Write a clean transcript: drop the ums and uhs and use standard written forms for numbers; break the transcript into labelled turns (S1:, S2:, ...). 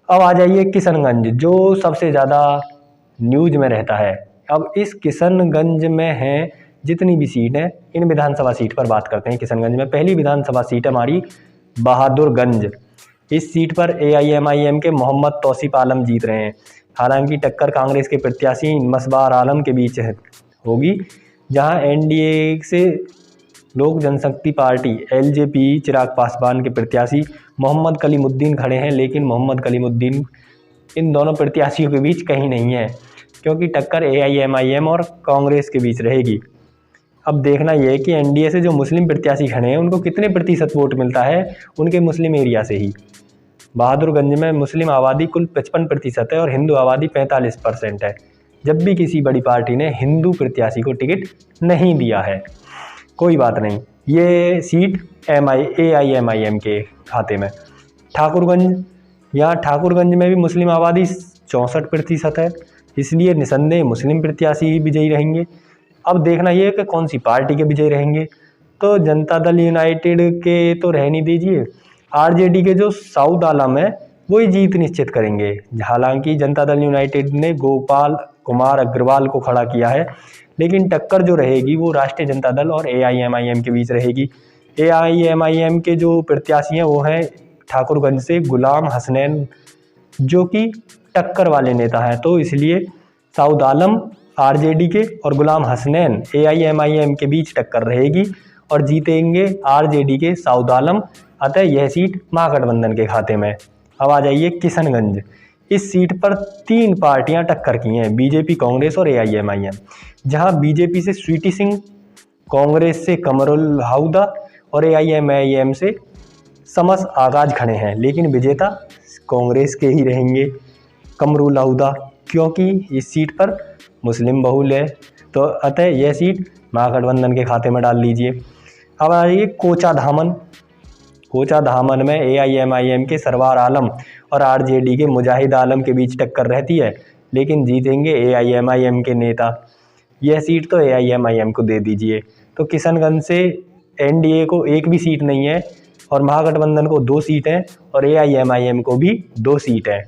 S1: अब आ जाइए किशनगंज, जो सबसे ज़्यादा न्यूज में रहता है। अब इस किशनगंज में हैं जितनी भी सीट हैं, इन विधानसभा सीट पर बात करते हैं। किशनगंज में पहली विधानसभा सीट हमारी बहादुरगंज। इस सीट पर AIMIM के मोहम्मद तौसीफ आलम जीत रहे हैं। हालांकि टक्कर कांग्रेस के प्रत्याशी मसबार आलम के बीच होगी, जहां NDA से लोक जनशक्ति पार्टी LJP चिराग पासवान के प्रत्याशी मोहम्मद कलीमुद्दीन खड़े हैं। लेकिन मोहम्मद कलीमुद्दीन इन दोनों प्रत्याशियों के बीच कहीं नहीं है, क्योंकि टक्कर AIMIM और कांग्रेस के बीच रहेगी। अब देखना यह है कि NDA से जो मुस्लिम प्रत्याशी खड़े हैं उनको कितने प्रतिशत वोट मिलता है उनके मुस्लिम एरिया से ही। बहादुरगंज में मुस्लिम आबादी कुल 55% है और हिंदू आबादी 45% है। जब भी किसी बड़ी पार्टी ने हिंदू प्रत्याशी को टिकट नहीं दिया है। कोई बात नहीं, ये सीट AIMIM के खाते में। ठाकुरगंज, यहाँ ठाकुरगंज में भी मुस्लिम आबादी 64% है, इसलिए निसंदेह मुस्लिम प्रत्याशी ही विजयी रहेंगे। अब देखना ये है कि कौन सी पार्टी के विजयी रहेंगे। तो जनता दल यूनाइटेड के तो रहने दीजिए, RJD के जो साउद आलम है वही जीत निश्चित करेंगे। हालांकि जनता दल यूनाइटेड ने गोपाल कुमार अग्रवाल को खड़ा किया है, लेकिन टक्कर जो रहेगी वो राष्ट्रीय जनता दल और AIMIM के बीच रहेगी। AIMIM के जो प्रत्याशी हैं वो हैं ठाकुरगंज से गुलाम हसनैन, जो कि टक्कर वाले नेता हैं। तो इसलिए साउद आलम RJD के और गुलाम हसनैन AIMIM के बीच टक्कर रहेगी और जीतेंगे RJD के साउद आलम। अतः यह सीट महागठबंधन के खाते में। अब आ जाइए किशनगंज। इस सीट पर 3 पार्टियां टक्कर की हैं, BJP, कांग्रेस और AIMIM। जहां BJP से स्वीटी सिंह, कांग्रेस से कमरुल हाउदा और AIMIM से समस आगाज खड़े हैं। लेकिन विजेता कांग्रेस के ही रहेंगे, कमरुल हाउदा, क्योंकि इस सीट पर मुस्लिम बहुल है। तो अतः यह सीट महागठबंधन के खाते में डाल लीजिए। अब आ जाइए कोचाधामन। कोचाधामन में AIMIM के सरवार आलम और RJD के मुजाहिद आलम के बीच टक्कर रहती है, लेकिन जीतेंगे AIMIM के नेता। यह सीट तो AIMIM को दे दीजिए। तो किशनगंज से NDA को एक भी सीट नहीं है और महागठबंधन को 2 सीट हैं और AIMIM को भी 2 सीट हैं।